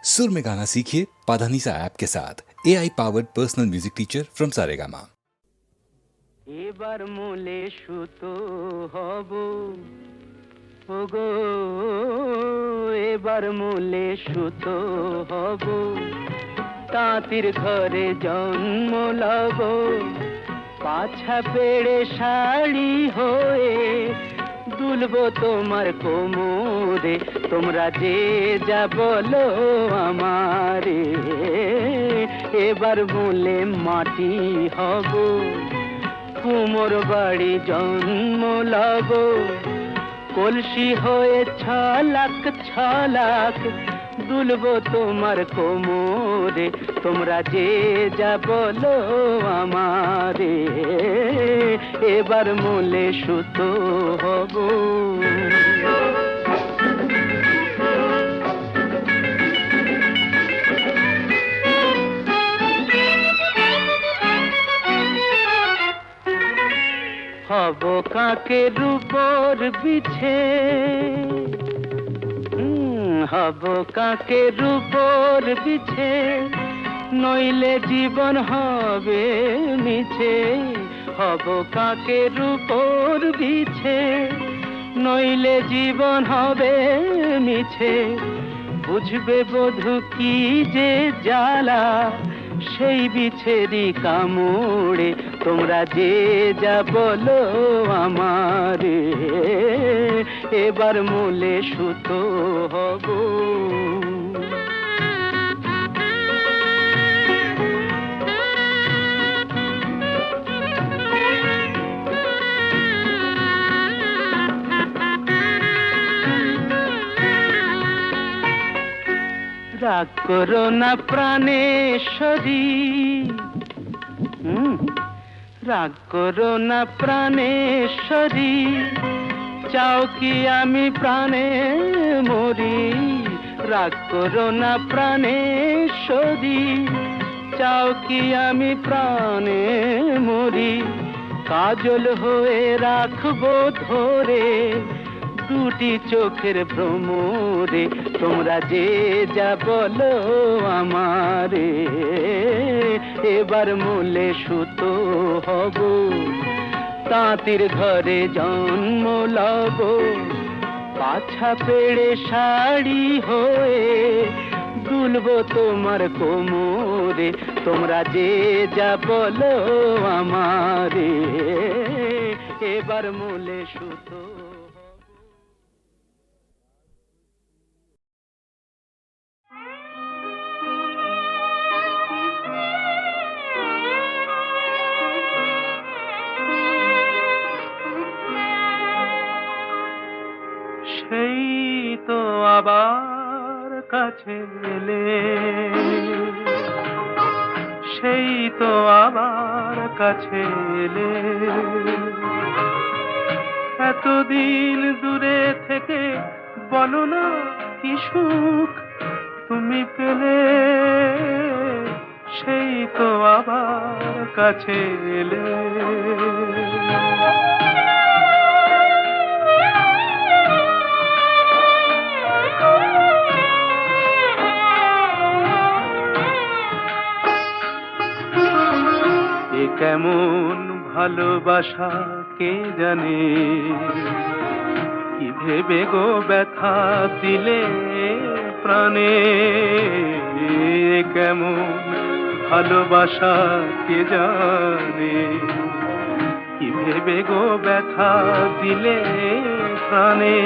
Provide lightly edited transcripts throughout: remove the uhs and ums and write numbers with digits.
सुर में गाना सीखिए पाधानीसा ऐप के साथ। AI powered personal music teacher from Saregama. এবার মূলে সুতো হব ওগো, এবার মূলে সুতো হব, তাঁতির ঘরে জন্ম লব, পাছা পেড়ে শাড়ি হয়ে দুলবো তোমার কোমরে, তোমরা যে যা বলো আমারে। এবার মূলে মাটি হব, কুমোর বাড়ি জন্ম লব, কলসি হয়ে ছলাক ছলাক দুলবো তোমার কোমরে, তোমরা যে যা বলো আমারে। এবার মূলে সুতো হব। হব কাকের উপর বিছে, হব কাকের উপর বিছে, নইলে জীবন হবে মিছে। হব কাকের উপর বিছে, নইলে জীবন হবে মিছে। বুঝবে বধূ কি যে জ্বালা, সেই বিছেরি কামড়ে, তোমরা যে যা বলো আমারে। এবার মূলে সুতো হব। রাগ করো না প্রাণেশ্বরী, রাগ করো না প্রাণেশ্বরী, চাও কি আমি প্রাণে মরি। রাগ করো না প্রাণেশ্বরী, চাও কি আমি প্রাণে মরি। কাজল হয়ে রাখবো ধরে দুটি চোখের ভ্রমরে, তোমরা যে যা বলো আমারে। এবার মূলে সুতো হব, তাঁতির ঘরে জন্ম লব, পাছা পেড়ে শাড়ি হয়ে দুলবো তোমার কোমরে, তোমরা যে যা বলো আমারে। এবার মূলে সুতো। সেই তো আবার কাছে এলে, সেই তো আবার কাছে এলে, এতদিন দূরে থেকে বলো না কি সুখ তুমি পেলে। সেই তো আবার কাছে এলে। কেমন ভালোবাসা কে জানে, কি ভেবে গো ব্যথা দিলে প্রাণে। কেমন ভালোবাসা কে জানে, কি ভেবে গো ব্যথা দিলে প্রাণে।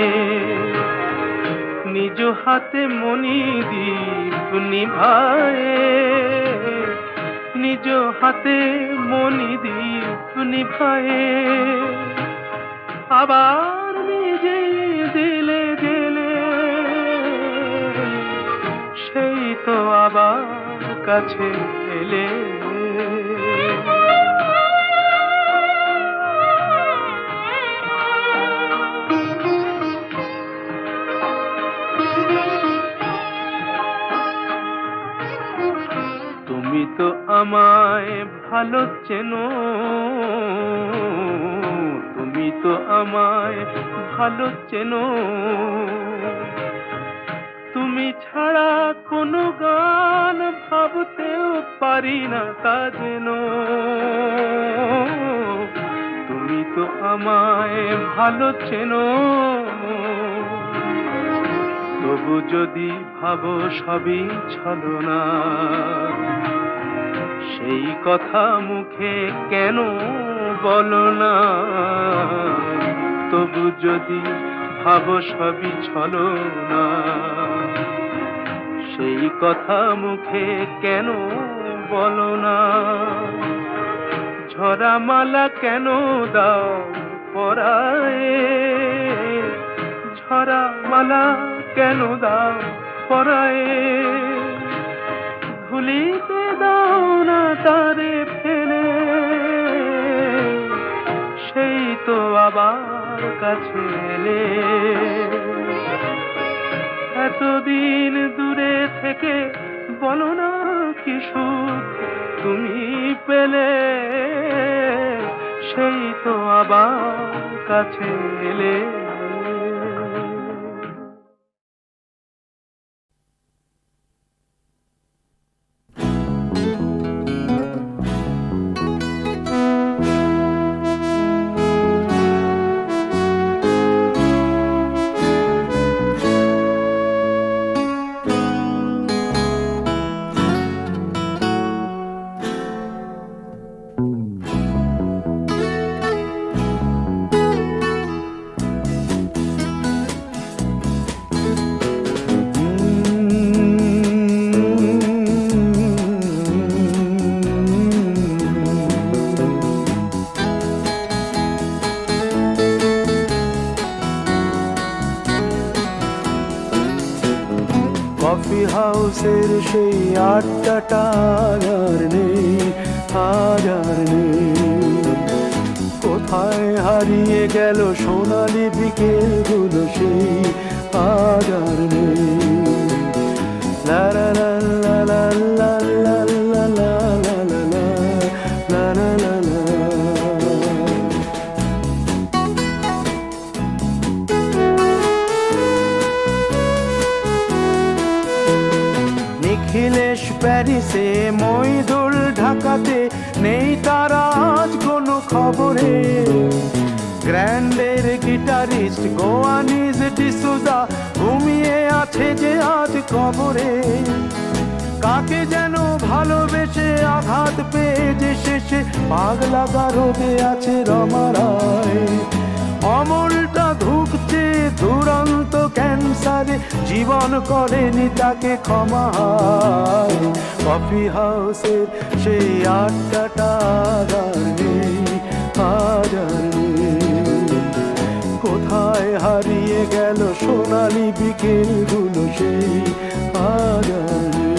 নিজ হাতে মনি দীপ নিভায়ে, নিজ হাতে মনি দীপ নিভায়ে, আবার নিজে দিলে জেলে। সেই তো আবার কাছে এলে। তুমি তো আমায় ভালো চেনো, তুমি তো আমায় ভালো চেনো, তুমি ছাড়া কোনো গান ভাবতেও পারি না তা যেন। তুমি তো আমায় ভালো চেনো, তবু যদি ভাবো সবই ছলনা, সেই কথা মুখে কেন বলো না। তবু যদি ভাবো সবই ছলনা, সেই কথা মুখে কেন বলো না। ঝরা মালা কেন দাও পরায়ে, ঝরা মালা কেন দাও পরায়ে। ভুলিতে দাও না তারে ফেলে, সেই তো আবার কাছে এলে। এতদিন দূরে থেকে বলো না কি সুখ তুমি পেলে, সেই তো আবার কাছে এলে। কফি হাউসের সেই আড্ডাটা আর নেই, আর নেই। কোথায় হারিয়ে গেল সোনালি বিকেলগুলো সেই আর নেই। লা লা লা লা লা লা লা লা লা লা লা লা লা লা। নিখিলেশ প্যারিসে, মইদুল ঢাকাতে, নেই তারা আজ কোনো খবরে। গ্র্যান্ডের গিটারিস্ট গোয়ানিজ ডিসুজা ঘুমিয়ে আছে যে আজ কবরে। কাকে যেন ভালোবেসে আঘাত পেয়ে যে শেষে পাগলা গারদে আছে রমা রায়। অমলটা ধুকছে দুরন্ত ক্যান্সারে, জীবন করেনি তাকে ক্ষমা। কফি হাউসের সেই আড্ডাটা আর নেই, আর নেই। কোথায় হারিয়ে গেল সোনালি বিকেলগুলো সেই আর নেই।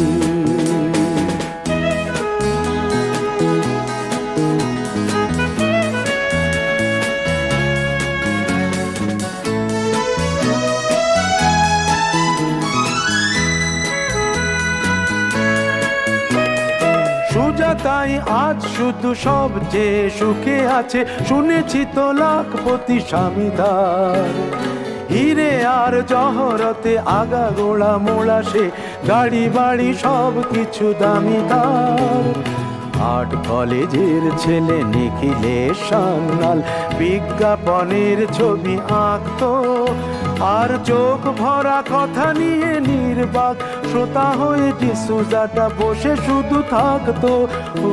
তাই আজ শুধু সবচেয়ে সুখে আছে, শুনেছি তো লাখপতি স্বামীদার। হিরে আর জহরতে আগা গোড়া মোড়া সে, গাড়ি বাড়ি সব কিছু দামি তার। আর্ট কলেজের ছেলে নিখিলেশ সান্যাল বিজ্ঞাপনের ছবি আঁকতো, আর চোখ ভরা কথা নিয়ে নির্বাক শ্রোতা হয়ে ডিসুজাটা বসে শুধু থাকতো। ও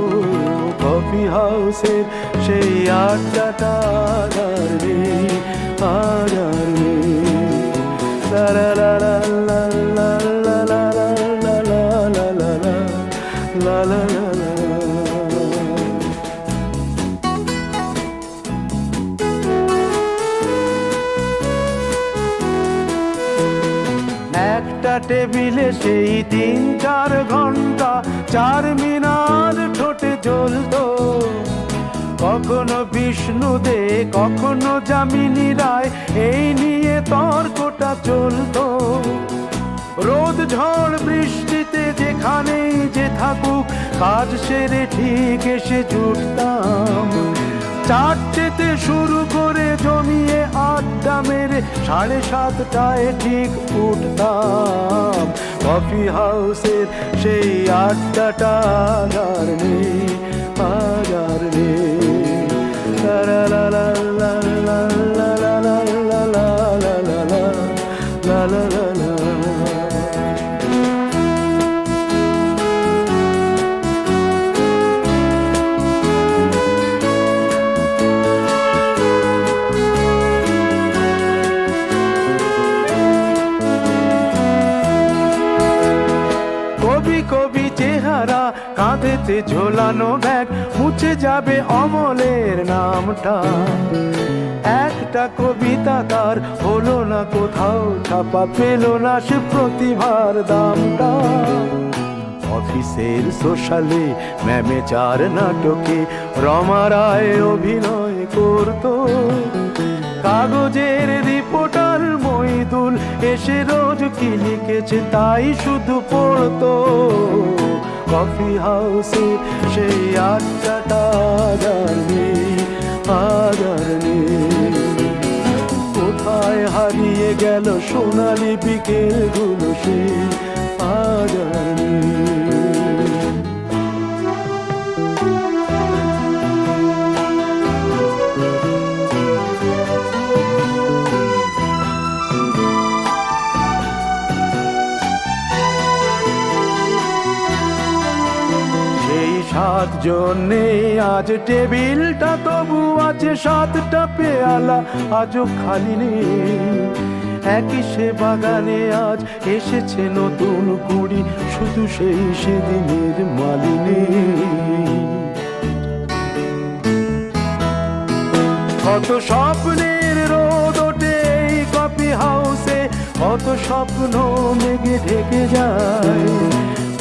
কফি হাউসের সেই আড্ডাটা আর নেই, আর নেই। লা লা লা লা লা লা লা লা লা লা লা লা লা লা। একটা টেবিলে সেই 3-4 ঘন্টা 4 মিনার ঠোঁটে জ্বলতো। কখনো বিষ্ণু দে, কখনো যামিনী রায়, এই নিয়ে তর্কটা চলতো। রোদ ঝড় বৃষ্টিতে যেখানেই যে থাকুক, কাজ সেরে ঠিক এসে জুটতাম চারটেতে শুরু করে জমিয়ে আড্ডা মেরে 7:30টায় ঠিক উঠতাম। কফি হাউসের সেই আড্ডাটা আর নেই, আজ আর নেই। লা লা লা লা লা লা লা লা লা লা লা লা লা লা লা লা। কবি কবি চেহারা, কাঁধেতে ঝোলানো ব্যাগ, মুছে যাবে অমলের নামটা। একটা কবিতা তার হলো না কোথাও ছাপা, পেল না সে প্রতিভার দামটা। অফিসের সোশ্যালে ম্যামে 4 নাটকে রমা রায় অভিনয় করতো। কাগজের রিপোর্টার মইদুল এসে রোজ কি লিখেছে তাই শুধু পড়তো। কফি হাউসে সেই আড্ডাটা আর নেই, আজ আর নেই। কোথায় হারিয়ে গেল সোনালি বিকেলগুলো, সেই আজ আর নেই। সেই 7 জনে আজ টেবিলটা, তবু আছে 7টা পেয়ালা আজও খালি নেই। একই সে বাগানে আজ এসেছে নতুন কুড়ি, শুধু সেই সেদিনের মালিনী। কত স্বপ্নের রোদ ওঠে এই কফি হাউসে, কত স্বপ্ন মেঘে ঢেকে যায়।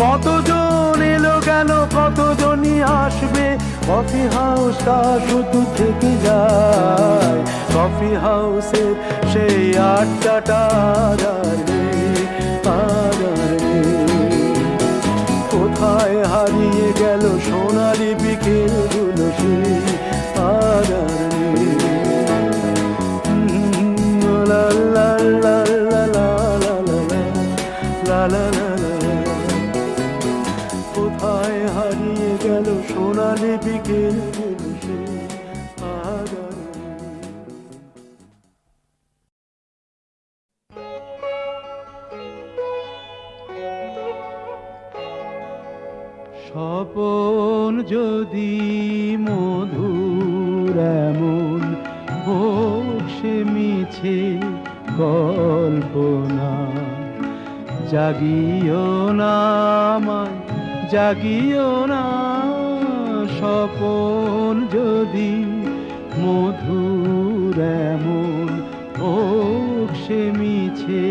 কতজন এলো গেল, কতজনই আসবে, কফি হাউসটা শুধু থেকে যায়। কফি হাউসের সেই আড্ডাটা আর নেই, আর নেই। কোথায় হারিয়ে গেল সোনালি বিকেলগুলো, সেই আর নেই। লা লা লা লা লা লা লা লা লা। কোথায় হারিয়ে গেল সোনালি বিকেলগুলো, সেই আজ আর স্বপন যদি মধুর এমন হোক সে মিছে কল্পনা, জাগিও না আমায়, জাগিও না। স্বপন যদি মধুর এমন হোক সে মিছে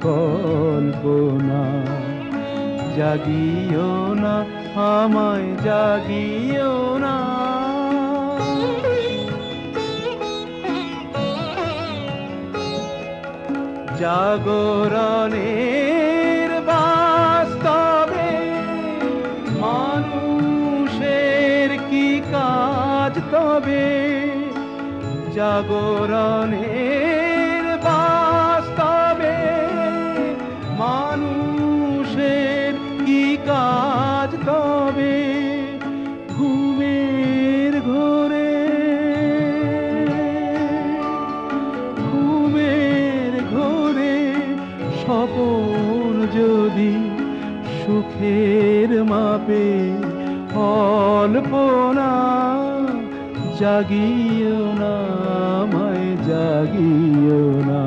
কল্পনা, জাগিও না আমায়, জাগিও না। জাগরণের বাস্তবে মানুষের কি কাজ তবে, জাগরণের বাস্তবে মানুষের কি কাজ তবে। ঘুমের ঘোরে, ঘুমের ঘোরে স্বপন যদি সুখের মাপে অল্পনা, জাগিও না আমায়, জাগিও না।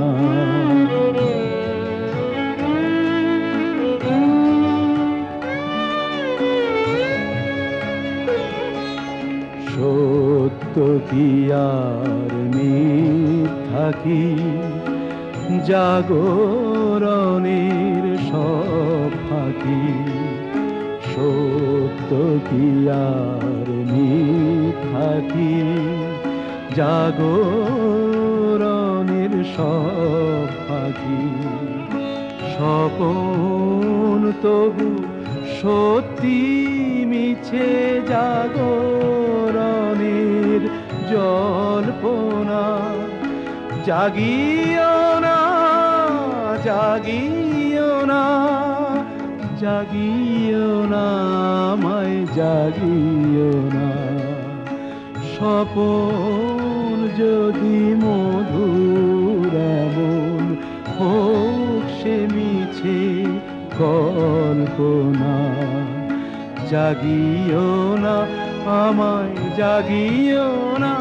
সত্য কি আর মিথ্যা কি, জাগরণের সব ফাঁকি। সত্য কি আর মিথ্যা কি, জাগরণের সব ফাঁকি। স্বপন তবু সত্যি মিছে, জাগরণের জল্পনা। জাগিও না, জাগিও না, জাগিও না, আমায় জাগিও না। স্বপন যদি মধুর এমন হোক সে মিছে কল্পনা। জাগিও না, আমায় জাগিও না।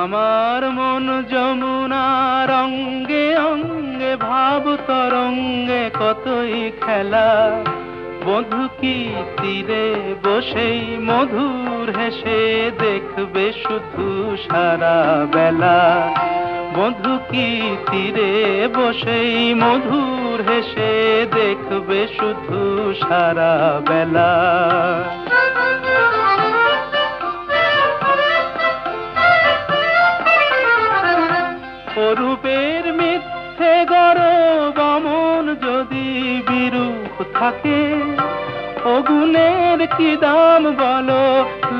আমার মন যমুনার অঙ্গে অঙ্গে ভাব তরঙ্গে কতই খেলা। বধূ কি তীরে বসেই মধুর হেসে দেখবে শুধু সারা বেলা। বধূ কি তীরে বসেই মধুর হেসে দেখবে শুধু সারা বেলা। অরূপের মিথ্যে গরব অমন যদি বিরূপ থাকে, অগুণের কি দাম বলো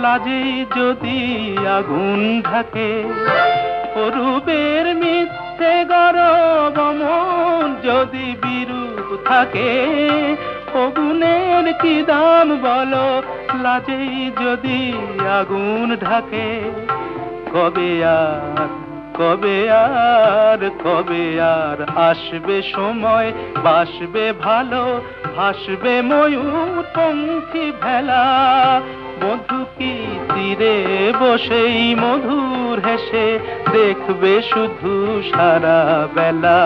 লাজে যদি আগুন ঢাকে। অরূপের মিথ্যে গরব অমন যদি বিরূপ থাকে, অগুণের কি দাম বলো লাজে যদি আগুন ঢাকে। কবে আর কবে আর কবে আর আসবে সময়, বাসবে ভালো ভাসবে ময়ূর পঙ্খী ভেলা। বধূ কি তীরে বসেই মধুর হেসে দেখবে শুধু সারা বেলা।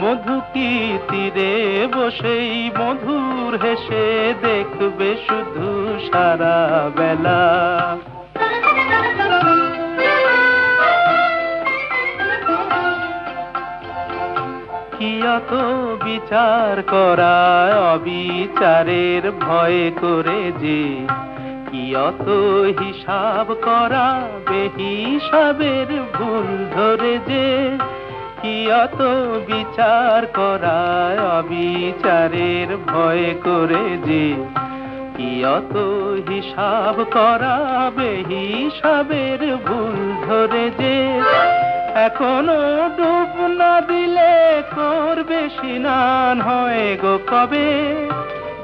বধূ কি তীরে বসেই মধুর হেসে দেখবে শুধু সারা বেলা। কি অত বিচার করা অবিচারের ভয় করে যে, কি অত হিসাব করা বেহিসাবের ভুল ধরে যে। কি অত বিচার করা অবিচারের ভয় করে যে, কি অত হিসাব করা বেহিসাবের ভুল ধরে যে। এখনো ডুব না দিলে করবে স্নান হয় গো কবে।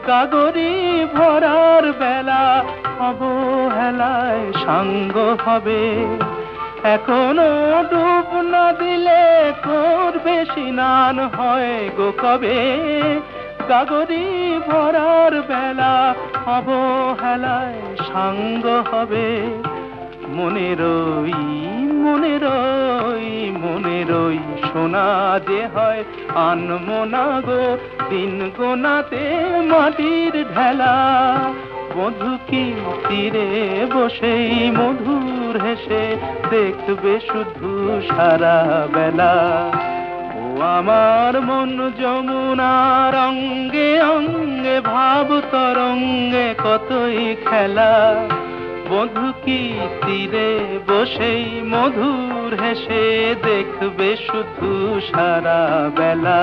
গাগরি ভরার বেলা অবহেলায় সাঙ্গ হবে। এখনো ডুব না দিলে করবে স্নান হয় গো কবে। গাগরি ভরার বেলা অবহেলায় সাঙ্গ হবে। মনে রই মনে রই মনে রই সোনা যে হয় আনমনা গো দিন গোনাতে মাটির ঢেলা। বধূ কি তীরে বসেই মধুর হেসে দেখবে শুধু সারা বেলা। ও আমার মন যমুনার অঙ্গে অঙ্গে ভাব তরঙ্গে কতই খেলা। বধূ কি তীরে বসেই মধুর হেসে দেখবে শুধু সারা বেলা।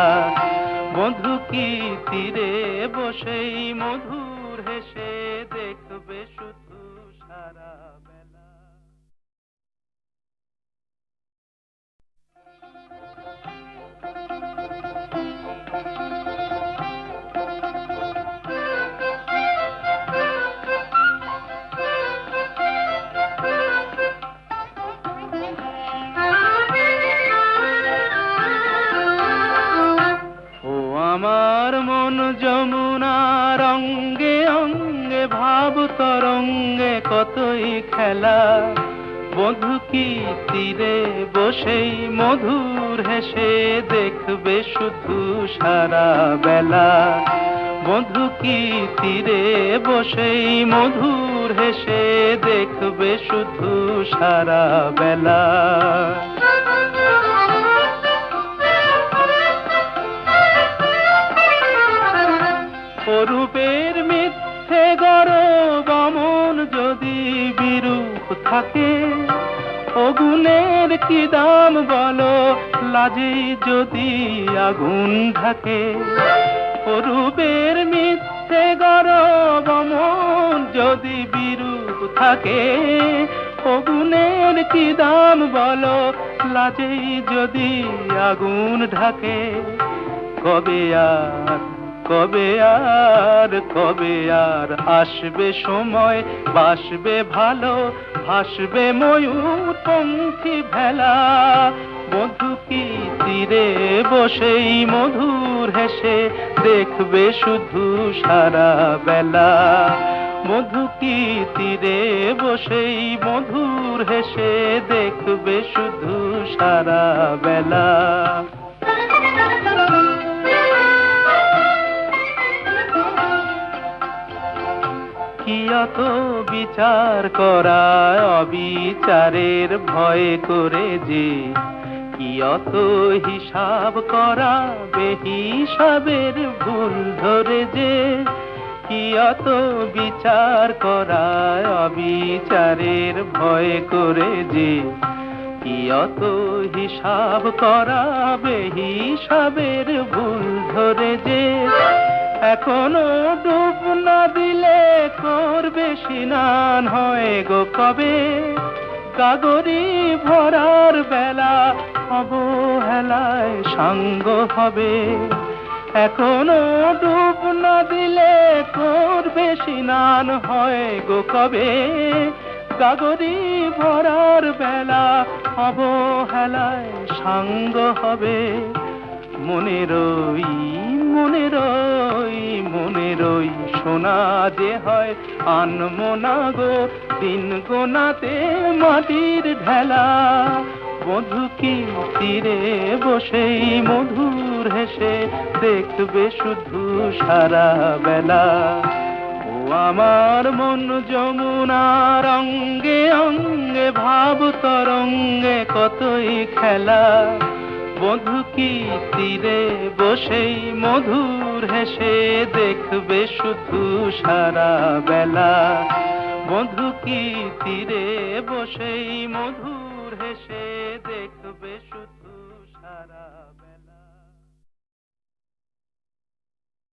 বধূ কি তীরে বসেই মধুর হেসে দেখবে শুধু সারা বেলা। আমার মন যমুনার অঙ্গে অঙ্গে ভাব তরঙ্গে কতই খেলা। বধূ কি তীরে বসেই মধুর হেসে দেখবে শুধু সারা বেলা। বধূ কি তীরে বসেই মধুর হেসে দেখবে শুধু সারা বেলা। অরূপের মিথ্যে গরব অমন যদি বিরূপ থাকে, অগুণের কি দাম বলো লাজে যদি আগুন ঢাকে। অরূপের মিথ্যে গরব অমন যদি বিরূপ থাকে, অগুণের কি দাম বলো লাজে যদি আগুন ঢাকে। কবে আর কবে আর কবে আর আসবে সময়, বাসবে ভালো ভাসবে ময়ূর পঙ্খী ভেলা। বধূ কি তীরে বসেই মধুর হেসে দেখবে শুধু সারা বেলা। বধূ কি তীরে বসেই মধুর হেসে দেখবে শুধু সারা বেলা। কি অত বিচার করা অবিচারের ভয় করে যে, কি অত হিসাব করা বেহিসাবের ভুল ধরে যে। কি অত বিচার করা অবিচারের ভয় করে যে, কি অত হিসাব করা বেহিসাবের ভুল ধরে যে। এখনো ডুব না দিলে করবে স্নান হয় গো কবে। গাগরি ভরার বেলা অবহেলায় সাঙ্গ হবে। এখনো ডুব না দিলে করবে স্নান হয় গো কবে। গাগরি ভরার বেলা অবহেলায় সাঙ্গ হবে। মনেরই মনেরই মনেরই সোনা যে হয় আনমনা গো দিন গোনাতে মাটির ঢেলা। বধূ কি তীরে বসেই মধুর হেসে দেখবে শুধু সারা বেলা। ও আমার মন যমুনার অঙ্গে অঙ্গে ভাব তরঙ্গে কতই খেলা। বধূ কি তীরে বসেই মধুর হেসে দেখবে শুধু সারা বেলা। বধূ কি তীরে বসেই মধুর হেসে দেখবে শুধু সারা